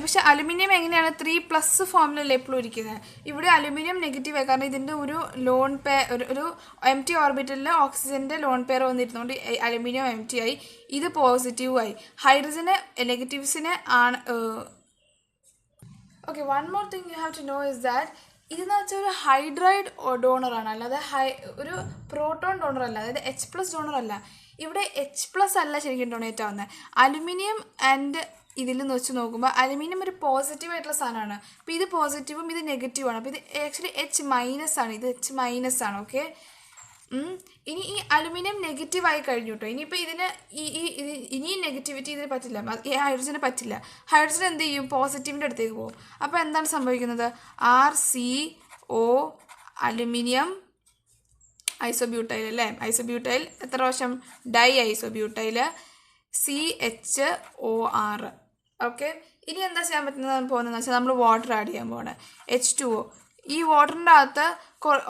പക്ഷെ അലുമിനിയം എങ്ങനെയാണ് 3+ ഫോമിലല്ലേ എപ്പോഴും ഇരിക്കുന്നത്. ഇവിടെ അലുമിനിയം നെഗറ്റീവായി, കാരണം ഇതിൻ്റെ ഒരു ലോൺ പെയർ, ഒരു എം ടി ഓർബിറ്റലിൽ ഓക്സിജൻ്റെ ലോൺ പെയർ വന്നിരുന്നുകൊണ്ട് അലുമിനിയം എം ടി ആയി, ഇത് പോസിറ്റീവായി. ഹൈഡ്രജന് നെഗറ്റീവ്സിന് ആണ്. Okay, one more thing you have to know is that ഇതെന്ന് വെച്ചാൽ ഒരു ഹൈഡ്രൈഡ് ഡോണറാണ്, അല്ലാതെ ഒരു പ്രോട്ടോൺ ഡോണർ അല്ല, അതായത് H+ ഡോണർ അല്ല. ഇവിടെ H+ അല്ല ശരിക്കും ഡൊണേറ്റ് ആവുന്നത്. അലുമിനിയം ആൻഡ് ഇതിൽ നിന്ന് വെച്ച് നോക്കുമ്പോൾ അലുമിനിയം ഒരു പോസിറ്റീവായിട്ടുള്ള സാധനമാണ്. അപ്പോൾ ഇത് പോസിറ്റീവും ഇത് നെഗറ്റീവാണ്. അപ്പോൾ ഇത് ആക്ച്വലി H- ആണ്, ഇത് H- ആണ്. ഓക്കെ, ഇനി ഈ അലുമിനിയം നെഗറ്റീവായി കഴിഞ്ഞു കേട്ടോ. ഇനിയിപ്പോൾ ഇനി നെഗറ്റിവിറ്റി ഇതിന് പറ്റില്ല, ഈ ഹൈഡ്രജന് പറ്റില്ല. ഹൈഡ്രജൻ എന്ത് ചെയ്യും? പോസിറ്റീവിൻ്റെ അടുത്തേക്ക് പോകും. അപ്പോൾ എന്താണ് സംഭവിക്കുന്നത്? RCO അലുമിനിയം ഐസോബ്യൂട്ടൈൽ അല്ലേ? ഐസോബ്യൂട്ടൈൽ എത്ര വശം? Dye isobutyl CHOR. ഓക്കെ, ഇനി എന്താ ചെയ്യാൻ പോകുന്നതെന്ന് വെച്ചാൽ നമ്മൾ വാട്ടർ ആഡ് ചെയ്യാൻ പോകണേ, H2O. ഈ വാട്ടറിൻ്റെ അകത്ത്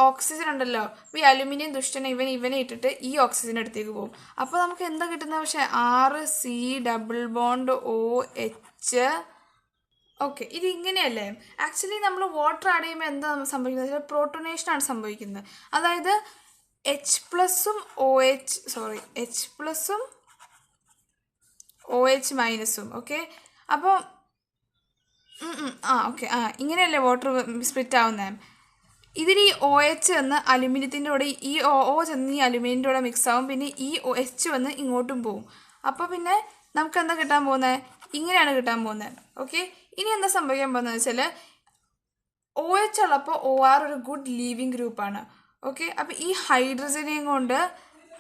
ഓക്സിജൻ ഉണ്ടല്ലോ. അപ്പോൾ ഈ അലുമിനിയം ദുഷ്ടനെ ഇവനെ ഇട്ടിട്ട് ഈ ഓക്സിജൻ അടുത്തേക്ക് പോകും. അപ്പോൾ നമുക്ക് എന്താ കിട്ടുന്നത്? പക്ഷേ RC+OH. ഓക്കെ, ഇത് ഇങ്ങനെയല്ലേ? ആക്ച്വലി നമ്മൾ വാട്ടർ ആഡ് ചെയ്യുമ്പോൾ എന്താ സംഭവിക്കുന്നത്? പ്രോട്ടോണേഷനാണ് സംഭവിക്കുന്നത്. അതായത് H+ഉം OH- ഓക്കെ, അപ്പോൾ ഓക്കെ, ഇങ്ങനെയല്ലേ വാട്ടർ സ്പ്ലിറ്റ് ആവുന്നത്? ഇതിൽ ഈ OH എന്ന് അലുമിനിയത്തിൻ്റെ കൂടെ, ഈ OO ചെന്ന് ഈ അലുമിനിയൻ്റെ കൂടെ മിക്സ് ആവും. പിന്നെ ഈ H വന്ന് ഇങ്ങോട്ടും പോവും. അപ്പോൾ പിന്നെ നമുക്ക് എന്താ കിട്ടാൻ പോകുന്നത്? ഇങ്ങനെയാണ് കിട്ടാൻ പോകുന്നത്. ഓക്കെ, ഇനി എന്താ സംഭവിക്കാൻ പോകുന്നത് വെച്ചാൽ OH ഉള്ളപ്പോൾ OR ഒരു ഗുഡ് ലീവിങ് ഗ്രൂപ്പാണ്. ഓക്കെ, അപ്പോൾ ഈ ഹൈഡ്രജനെയും കൊണ്ട്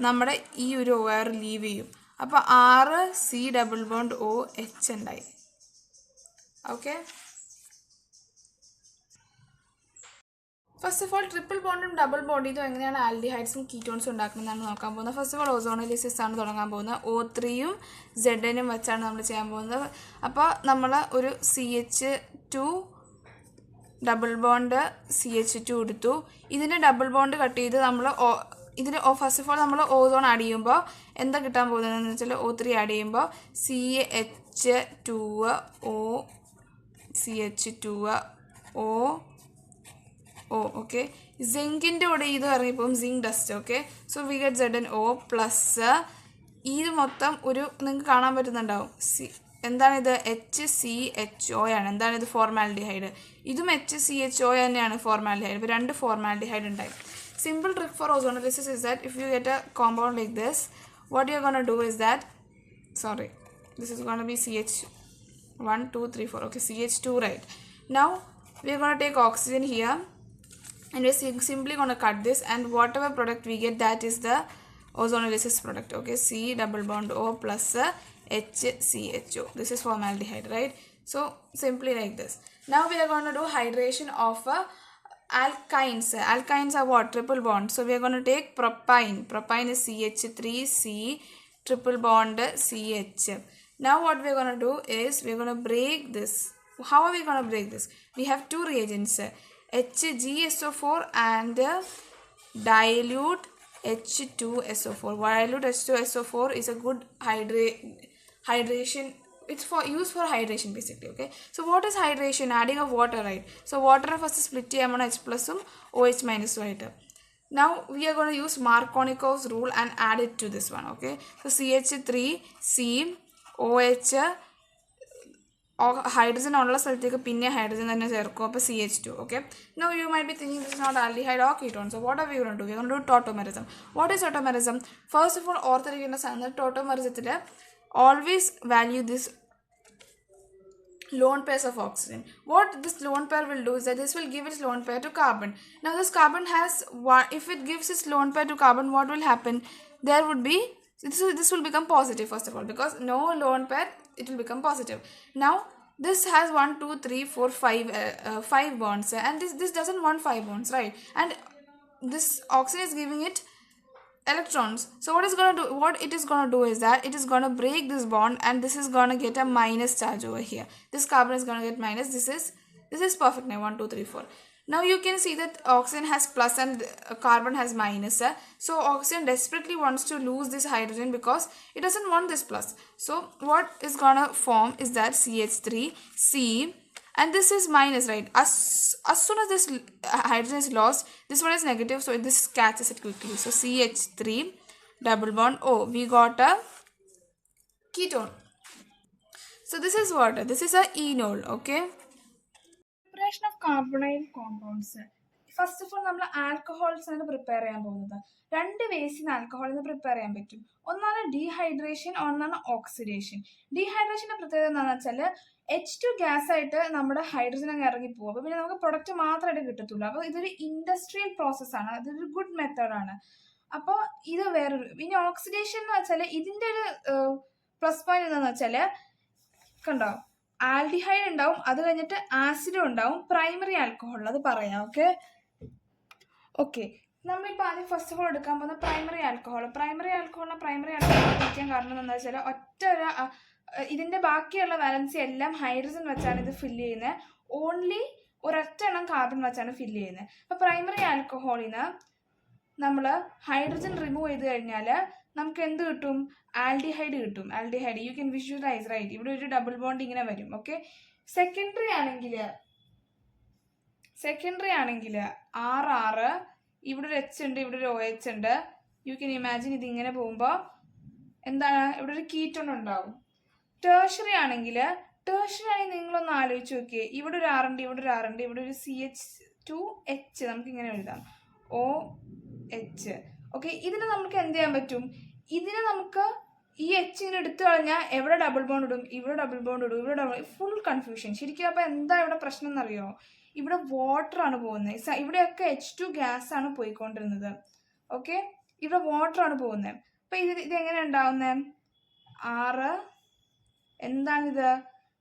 നമ്മുടെ ഈ ഒരു OR ലീവ് ചെയ്യും. അപ്പോൾ RC+OH ഉണ്ടായി. Okay, first of all triple ബോണ്ടും ഡബിൾ ബോണ്ട് ഇതും എങ്ങനെയാണ് ആൽഡിഹൈഡ്സും കീറ്റോൺസും ഉണ്ടാക്കുന്നതാണ് നോക്കാൻ പോകുന്നത്. ഫസ്റ്റ് ഓഫ് ഓൾ ഓസോണലിസിസ് ആണ് തുടങ്ങാൻ പോകുന്നത്. O3-യും Z-നും വെച്ചാണ് നമ്മൾ ചെയ്യാൻ പോകുന്നത്. അപ്പോൾ നമ്മൾ ഒരു CH2 ഡബിൾ ബോണ്ട് CH2 എടുത്തു. ഇതിൻ്റെ ഡബിൾ ബോണ്ട് കട്ട് ചെയ്ത് നമ്മൾ ഫസ്റ്റ് ഓഫ് ഓൾ നമ്മൾ ഓസോൺ ആഡ് ചെയ്യുമ്പോൾ എന്താ കിട്ടാൻ പോകുന്നതെന്ന് വെച്ചാൽ O3 ആഡ് ചെയ്യുമ്പോൾ CH2O ഓക്കെ, സിങ്കിൻ്റെ കൂടെ ഇത് ഇറങ്ങിപ്പോകും, zinc dust. Okay, so we get ZnO plus ഇത് മൊത്തം ഒരു നിങ്ങൾക്ക് കാണാൻ പറ്റുന്നുണ്ടാവും. എന്താണിത്? HCHO ആണ്. എന്താണിത്? ഫോർമാൽഡിഹൈഡ്. ഇതും HCHO തന്നെയാണ് ഫോർമാൽഡിഹൈഡ്. ഇപ്പോൾ 2 ഫോർമാൽഡിഹൈഡ് ഉണ്ടായി. Simple trick for ozonolysis is that if you get a compound like this, what you're going to do is that, this is going to be CH1, 2, 3, 4. Okay, CH2, right? Now we're going to take oxygen here and we're simply going to cut this, and whatever product we get, that is the ozonolysis product. Okay, C+O plus HCHO. This is formaldehyde, right? So simply like this. Now we are going to do hydration of alkynes. Alkynes are what? Triple bond. So we are going to take propyne. Propyne is CH3C triple bond CH. Now what we are going to do is we are going to break this. How are we going to break this? We have 2 reagents, HgSO4 and dilute H2SO4. Dilute H2SO4 is a good hydration. It's used for hydration basically. Okay, so what is hydration? Adding of water, right? So water first split ചെയ്യാൻ H+ഉം OH- ആയിട്ട്. Now we are going to use Markovnikov's rule and add it to this one. Okay, so CH3C OH hydrogen ഉള്ള സ്ഥലത്തേക്ക് പിന്നെ hydrogen തന്നെ ചേർക്കും. അപ്പോൾ CH2. Okay, now you might be thinking this is not aldehyde or ketone. So what are we going to do? We are going to do tautomerism. What is tautomerism? First of all, ഓർത്തിരിക്കേണ്ട സാധനം, ടോട്ടോമെറിസത്തിൽ always value this lone pairs of oxygen. What this lone pair will do is that this will give its lone pair to carbon. Now this carbon has one, if it gives its lone pair to carbon, what will happen? There would be, this will become positive first of all, because no lone pair, it will become positive. Now this has 1 2 3 4 5 5 bonds, and this doesn't want 5 bonds, right? And this oxygen is giving it electrons. So what it is gonna do is that it is gonna break this bond, and this is gonna get a minus charge over here. This carbon is gonna get minus. This is perfect now. 1 2 3 4. Now you can see that oxygen has plus and carbon has minus. So oxygen desperately wants to lose this hydrogen because it doesn't want this plus. So what is gonna form is that CH3C, and this is minus, right? As soon as this hydrogen is lost, this one is negative, so this catches it quickly. So CH3 double bond O, we got a ketone. So this is water. This is a enol, okay? Preparation of carbonyl compounds. First of all നമ്മൾ alcohols ആണ് prepare ചെയ്യാൻ പോകുന്നത്. 2 വേസിന് ആൽക്കഹോളിൽ prepare ചെയ്യാൻ പറ്റും. ഒന്നാണ് dehydration, ഒന്നാണ് oxidation. ഡീഹൈഡ്രേഷന്റെ പ്രത്യേകത എന്താണെന്ന് വെച്ചാൽ H2 ഗ്യാസ് ആയിട്ട് നമ്മുടെ ഹൈഡ്രജൻ അങ്ങ് ഇറങ്ങി പോകും. അപ്പോൾ പിന്നെ നമുക്ക് പ്രൊഡക്റ്റ് മാത്രമായിട്ട് കിട്ടത്തുള്ളൂ. അപ്പോൾ ഇതൊരു ഇൻഡസ്ട്രിയൽ പ്രോസസ്സാണ്, അതൊരു ഗുഡ് മെത്തേഡാണ്. അപ്പോൾ ഇത് വേറൊരു. ഇനി ഓക്സിഡേഷൻ എന്ന് വെച്ചാൽ ഇതിൻ്റെ ഒരു പ്ലസ് പോയിന്റ് എന്താണെന്ന് വെച്ചാൽ, കണ്ടോ, ആൽഡിഹൈഡ് ഉണ്ടാവും, അത് കഴിഞ്ഞിട്ട് ആസിഡും ഉണ്ടാവും, പ്രൈമറി ആൽക്കഹോൾ, അത് പറയാം. ഓക്കെ നമ്മളിപ്പോൾ ആദ്യം ഫസ്റ്റ് ഓഫ് ഓൾ എടുക്കാൻ പോകുന്ന പ്രൈമറി ആൽക്കഹോളിനെ പ്രൈമറി ആൽക്കഹോൾ ഉപയോഗിക്കാൻ കാരണം എന്താ വെച്ചാൽ ഇതിന്റെ ബാക്കിയുള്ള വാലൻസി എല്ലാം ഹൈഡ്രജൻ വെച്ചാണ് ഇത് ഫില്ല് ചെയ്യുന്നത്. ഓൺലി ഒരൊറ്റ എണ്ണം കാർബൺ വെച്ചാണ് ഫില്ല് ചെയ്യുന്നത്. അപ്പോൾ പ്രൈമറി ആൽക്കഹോളിന് നമ്മൾ ഹൈഡ്രജൻ റിമൂവ് ചെയ്ത് കഴിഞ്ഞാൽ നമുക്ക് എന്ത് കിട്ടും? ആൽഡിഹൈഡ് കിട്ടും. Aldehyde you can visualise, right? ഇവിടെ ഒരു ഡബിൾ ബോണ്ട് ഇങ്ങനെ വരും. ഓക്കെ, സെക്കൻഡറി ആണെങ്കിൽ RR, ഇവിടെ ഒരു H ഉണ്ട്, ഇവിടെ ഒരു OH ഉണ്ട്. യു ക്യാൻ ഇമാജിൻ ഇതിങ്ങനെ പോകുമ്പോൾ എന്താണ്, ഇവിടെ ഒരു കീറ്റോൺ ഉണ്ടാവും. ടേർഷറി ആണെങ്കിൽ നിങ്ങളൊന്ന് ആലോചിച്ച് നോക്കിയേ, ഇവിടെ ഒരു R ഉണ്ട്, ഇവിടെ ഒരു R ഉണ്ട്, ഇവിടെ ഒരു CH2H നമുക്ക് ഇങ്ങനെ എഴുതാം, OH. ഓക്കെ, ഇതിന് നമുക്ക് എന്ത് ചെയ്യാൻ പറ്റും? ഇതിനെ നമുക്ക് ഈ H ഇങ്ങനെ എടുത്തു കഴിഞ്ഞാൽ എവിടെ ഡബിൾ ബോണ്ട് ഇടും? ഇവിടെ ഡബിൾ ബോണ്ട് ഇടും, ഇവിടെ ഫുൾ കൺഫ്യൂഷൻ ശരിക്കും. അപ്പോൾ എന്താ ഇവിടെ പ്രശ്നം എന്നറിയോ? ഇവിടെ വാട്ടർ ആണ് പോകുന്നത്. ഇവിടെയൊക്കെ H2 ഗ്യാസ് ആണ് പോയിക്കൊണ്ടിരുന്നത്. ഓക്കെ, ഇവിടെ വാട്ടർ ആണ് പോകുന്നത്. അപ്പം ഇതെങ്ങനെ ഉണ്ടാവുന്നത്? R എന്താണിത്?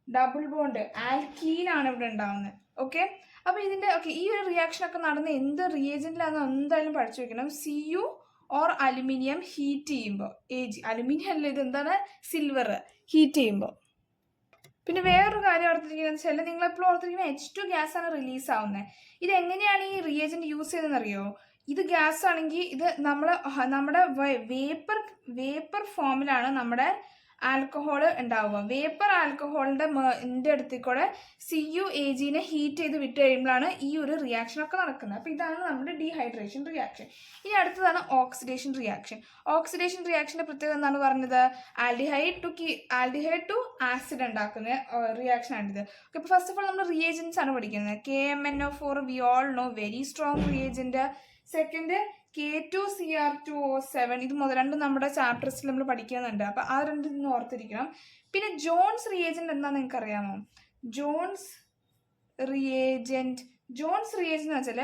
ഡബിൾ ബോണ്ട് ആൽക്കീൻ ആണ് ഇവിടെ ഉണ്ടാവുന്നത്. ഓക്കെ, അപ്പോൾ ഇതിൻ്റെ ഈ ഒരു റിയാക്ഷനൊക്കെ നടന്ന് എന്ത് റിയേജൻറ്റിലാണെന്ന് എന്തായാലും പഠിച്ചു വെക്കണം. Cu ഓർ അലുമിനിയം ഹീറ്റ് ചെയ്യുമ്പോൾ, അലുമിനിയം അല്ല, ഇത് എന്താണ്, സിൽവർ ഹീറ്റ് ചെയ്യുമ്പോൾ. പിന്നെ വേറൊരു കാര്യം ഓർത്തിരിക്കുന്നത് വെച്ചാൽ, നിങ്ങളെപ്പോഴും ഓർത്തിരിക്കുന്നത് H2 ഗ്യാസ് ആണ് റിലീസ് ആവുന്നത്. ഇതെങ്ങനെയാണ് ഈ റിയേജൻറ്റ് യൂസ് ചെയ്തതെന്നറിയോ? ഇത് ഗ്യാസ് ആണെങ്കിൽ ഇത് നമ്മുടെ വേപ്പർ ഫോമിലാണ് നമ്മുടെ ആൽക്കഹോൾ ഉണ്ടാവുക. വേപ്പർ ആൽക്കഹോളിൻ്റെ അടുത്തിൽ കൂടെ CuAgനെ ഹീറ്റ് ചെയ്ത് വിട്ട് കഴിയുമ്പോഴാണ് ഈ ഒരു റിയാക്ഷനൊക്കെ നടക്കുന്നത്. അപ്പോൾ ഇതാണ് നമ്മുടെ ഡീഹൈഡ്രേഷൻ റിയാക്ഷൻ. ഇനി അടുത്തതാണ് ഓക്സിഡേഷൻ റിയാക്ഷൻ. ഓക്സിഡേഷൻ റിയാക്ഷൻ്റെ പ്രത്യേകത എന്താണ് പറഞ്ഞത്? ആൽഡിഹൈഡ് ടു ആസിഡ് ഉണ്ടാക്കുന്ന റിയാക്ഷനാണിത്. ഓക്കെ, ഇപ്പോൾ ഫസ്റ്റ് ഓഫ് ഓൾ നമ്മൾ റിയേജൻസ് ആണ് പഠിക്കുന്നത്. KMnO4 we all no, very strong reagent. Second K2Cr2O7, ഇത് രണ്ടും നമ്മുടെ ചാപ്റ്റേഴ്സിൽ നമ്മൾ പഠിക്കുന്നുണ്ട്. അപ്പോൾ ആ രണ്ടും ഇന്ന് ഓർത്തിരിക്കണം. പിന്നെ ജോൺസ് റിയേജൻറ്റ് എന്താണെന്ന് നിങ്ങൾക്ക് അറിയാമോ? ജോൺസ് റിയേജൻറ്റ് എന്ന് വെച്ചാൽ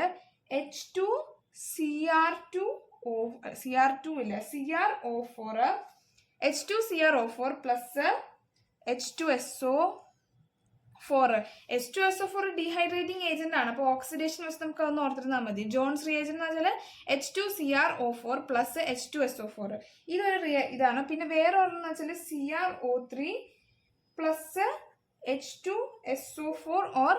H2CrO4 plus H2SO4 dehydrating agent ആണ്. അപ്പോൾ ഓക്സിഡേഷൻ വെച്ച് നമുക്ക് അതൊന്ന് ഓർത്തിരുന്നാൽ മതി. ജോൺസ് റിയേജന്റ് എന്ന് വെച്ചാൽ H2CrO4 പ്ലസ് H2SO4, ഇതൊരു ഇതാണ്. പിന്നെ വേറെ ഒരെണ്ണം വെച്ചാൽ CrO3 plus H2SO4 or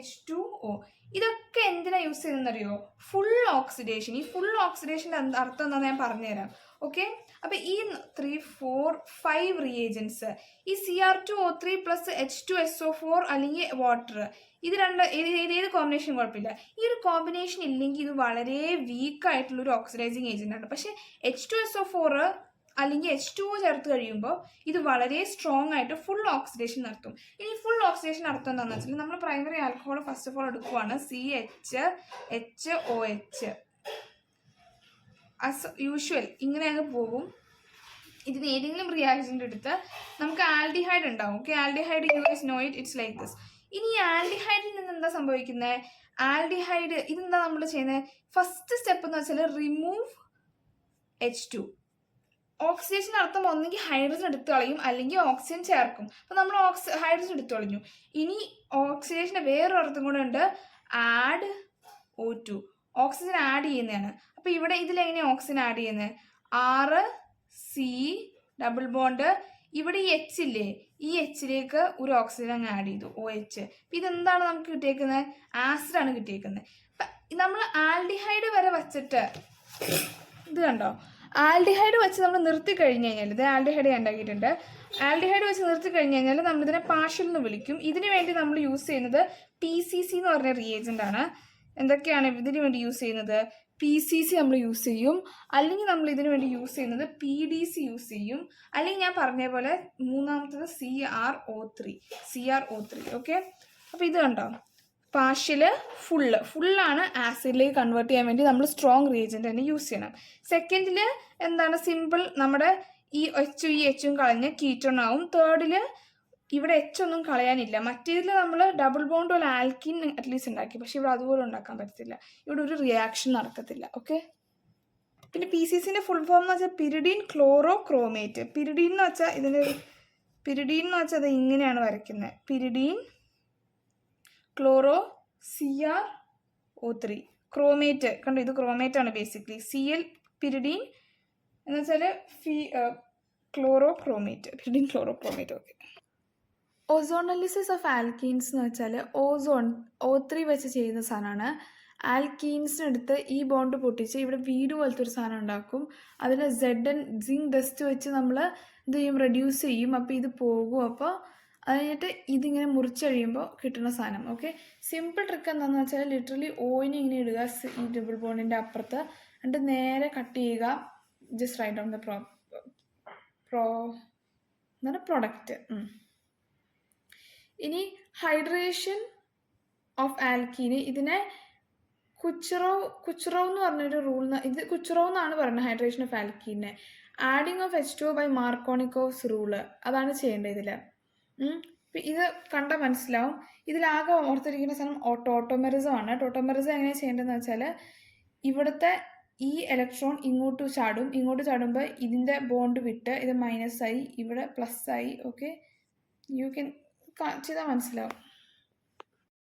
H2O. ഇതൊക്കെ എന്തിനാ യൂസ് ചെയ്തെന്നറിയോ? Full oxidation. ഈ ഫുൾ ഓക്സിഡേഷൻ്റെ അർത്ഥം എന്താണെന്ന് ഞാൻ പറഞ്ഞുതരാം. ഓക്കെ, അപ്പോൾ ഈ 3 4 5 റിയേജൻസ്, ഈ Cr2O3 പ്ലസ് H2SO4 അല്ലെങ്കിൽ വാട്ടർ, ഇത് ഏത് കോമ്പിനേഷൻ കുഴപ്പമില്ല. ഈ ഒരു കോമ്പിനേഷൻ ഇല്ലെങ്കിൽ ഇത് വളരെ വീക്കായിട്ടുള്ളൊരു ഓക്സിഡൈസിങ് ഏജൻ്റ് ആണ്. പക്ഷേ H2SO4 അല്ലെങ്കിൽ H2O ചേർത്ത് കഴിയുമ്പോൾ ഇത് വളരെ സ്ട്രോങ് ആയിട്ട് ഫുൾ ഓക്സിഡേഷൻ നടത്തും. ഇനി ഫുൾ ഓക്സിഡേഷൻ അർത്ഥം എന്താണെന്ന് വെച്ചാൽ, നമ്മൾ primary alcohol first of all എടുക്കുവാണ്, CHHOH ആസ് യൂഷ്വൽ ഇങ്ങനെ അങ്ങ് പോകും. ഇതിന് ഏതെങ്കിലും റിയാക്ഷൻ്റെ എടുത്ത് നമുക്ക് ആൽഡിഹൈഡ് ഉണ്ടാവും. Okay, aldehyde you guys know it, it's like this. ഇനി ഈ ആൽഡിഹൈഡിൽ നിന്ന് എന്താ സംഭവിക്കുന്നത്? ആൽഡിഹൈഡ് ഇതെന്താ നമ്മൾ ചെയ്യുന്നത്? ഫസ്റ്റ് സ്റ്റെപ്പ് എന്ന് വെച്ചാൽ റിമൂവ് H2. ഓക്സിഡേഷൻ അർത്ഥം ഒന്നെങ്കിൽ ഹൈഡ്രജൻ എടുത്തു കളയും അല്ലെങ്കിൽ ഓക്സിജൻ ചേർക്കും. അപ്പം നമ്മൾ ഹൈഡ്രജൻ എടുത്തു കളഞ്ഞു. ഇനി ഓക്സിഡേഷൻ്റെ വേറൊരു അർത്ഥം കൂടെ ഉണ്ട്, ആഡ് O2. ഓക്സിജൻ ആഡ് ചെയ്യുന്നതാണ്. അപ്പം ഇവിടെ ഇതിലെങ്ങനെയാണ് ഓക്സിജൻ ആഡ് ചെയ്യുന്നത്? R C ഡബിൾ ബോണ്ട്, ഇവിടെ ഈ H ഇല്ലേ, ഈ Hലേക്ക് ഒരു ഓക്സിജൻ അങ്ങ് ആഡ് ചെയ്തു, OH. ഇതെന്താണ് നമുക്ക് കിട്ടിയേക്കുന്നത്? ആസിഡാണ് കിട്ടിയേക്കുന്നത്. നമ്മൾ ആൽഡിഹൈഡ് വരെ വച്ചിട്ട് ഇത് കണ്ടോ, ആൽഡിഹൈഡ് വെച്ച് നമ്മൾ നിർത്തി കഴിഞ്ഞ് കഴിഞ്ഞാൽ, ഇത് ആൽഡിഹൈഡ് ഞാൻ ഉണ്ടാക്കിയിട്ടുണ്ട്, ആൽഡിഹൈഡ് വെച്ച് നിർത്തി കഴിഞ്ഞ് കഴിഞ്ഞാൽ നമ്മളിതിനെ പാർഷ്യൽ എന്ന് വിളിക്കും. ഇതിനു വേണ്ടി നമ്മൾ യൂസ് ചെയ്യുന്നത് PCC എന്ന് പറഞ്ഞ റിയേജൻ്റ് ആണ്. എന്തൊക്കെയാണ് ഇതിനു വേണ്ടി യൂസ് ചെയ്യുന്നത്? PCC നമ്മൾ യൂസ് ചെയ്യും, അല്ലെങ്കിൽ നമ്മൾ ഇതിനു വേണ്ടി യൂസ് ചെയ്യുന്നത് PDC യൂസ് ചെയ്യും, അല്ലെങ്കിൽ ഞാൻ പറഞ്ഞ പോലെ മൂന്നാമത്തത് CrO3. ഓക്കെ, അപ്പോൾ ഇത് കണ്ടോ, പാർഷ്യൽ ഫുള്ളാണ് ആസിഡിലേക്ക് കൺവേർട്ട് ചെയ്യാൻ വേണ്ടി നമ്മൾ സ്ട്രോങ് റിയേജൻ്റ് തന്നെ യൂസ് ചെയ്യണം. സെക്കൻഡിൽ എന്താണ്, സിമ്പിൾ നമ്മുടെ ഈ H കളഞ്ഞ് കീറ്റോൺ ആവും. തേർഡിൽ ഇവിടെ H ഒന്നും കളയാനില്ല. മറ്റേതിൽ നമ്മൾ ഡബിൾ ബോണ്ട് പോലെ ആൽക്കിൻ അറ്റ്ലീസ്റ്റ് ഉണ്ടാക്കി, പക്ഷെ ഇവിടെ അതുപോലെ ഉണ്ടാക്കാൻ പറ്റത്തില്ല, ഇവിടെ ഒരു റിയാക്ഷൻ നടക്കത്തില്ല. ഓക്കെ, പിന്നെ PCCൻ്റെ ഫുൾ ഫോം എന്ന് വെച്ചാൽ പിരിഡീൻ ക്ലോറോ ക്രോമേറ്റ്. പിരിഡീൻ എന്ന് വെച്ചാൽ അത് ഇങ്ങനെയാണ് വരയ്ക്കുന്നത്, പിരിഡീൻ ക്ലോറോ CrO3. ക്രോമേറ്റ് കണ്ടോ, ഇത് ക്രോമേറ്റ് ആണ് ബേസിക്കലി. Cl പിരിഡീൻ എന്ന് വെച്ചാൽ chloro chromate, pyridine chloro chromate. Okay, ozonolysis of alkenes എന്ന് വെച്ചാൽ ഓസോൺ O3 വെച്ച് ചെയ്യുന്ന സാധനമാണ്. ആൽക്കീൻസിനെടുത്ത് ഈ ബോണ്ട് പൊട്ടിച്ച് ഇവിടെ വീട് പോലത്തെ ഒരു സാധനം ഉണ്ടാക്കും. അതിൽ സിങ്ക് ഡസ്റ്റ് വെച്ച് നമ്മൾ എന്ത് ചെയ്യും, റെഡ്യൂസ് ചെയ്യും. അപ്പോൾ ഇത് പോകും. അപ്പോൾ അത് കഴിഞ്ഞിട്ട് ഇതിങ്ങനെ മുറിച്ച് കഴിയുമ്പോൾ കിട്ടുന്ന സാധനം. ഓക്കെ, സിമ്പിൾ ട്രിക്ക് എന്താണെന്ന് വെച്ചാൽ ലിറ്ററലി ഓയിനെ ഇങ്ങനെ ഇടുക ഈ ഡബിൾ ബോണ്ടിൻ്റെ അപ്പുറത്ത്, എന്നിട്ട് നേരെ കട്ട് ചെയ്യുക. Just write down the product. ഇനി ഹൈഡ്രേഷൻ ഓഫ് ആൽക്കീന്, ഇതിനെ കുച്ചറോവ് എന്ന് പറഞ്ഞൊരു റൂൾ, ഇത് കുച്ചറോവ് എന്നാണ് പറയുന്നത് ഹൈഡ്രേഷൻ ഓഫ് ആൽക്കീനെ. Adding of H2O by Markovnikov's rule, അതാണ് ചെയ്യേണ്ടത് ഇതിൽ. ഇത് കണ്ടാൽ മനസ്സിലാവും. ഇതിലാകെ ഓർത്തിരിക്കുന്ന സാധനം ടോട്ടോമെറിസം ആണ്. ടോട്ടോമെറിസം എങ്ങനെയാണ് ചെയ്യേണ്ടതെന്ന് വെച്ചാൽ ഇവിടുത്തെ ഈ ഇലക്ട്രോൺ ഇങ്ങോട്ട് ചാടുമ്പോൾ ഇതിൻ്റെ ബോണ്ട് വിട്ട് ഇത് മൈനസ് ആയി, ഇവിടെ പ്ലസ് ആയി. ഓക്കെ, യു ക്യാൻ ചെയ്താൽ മനസ്സിലാവും.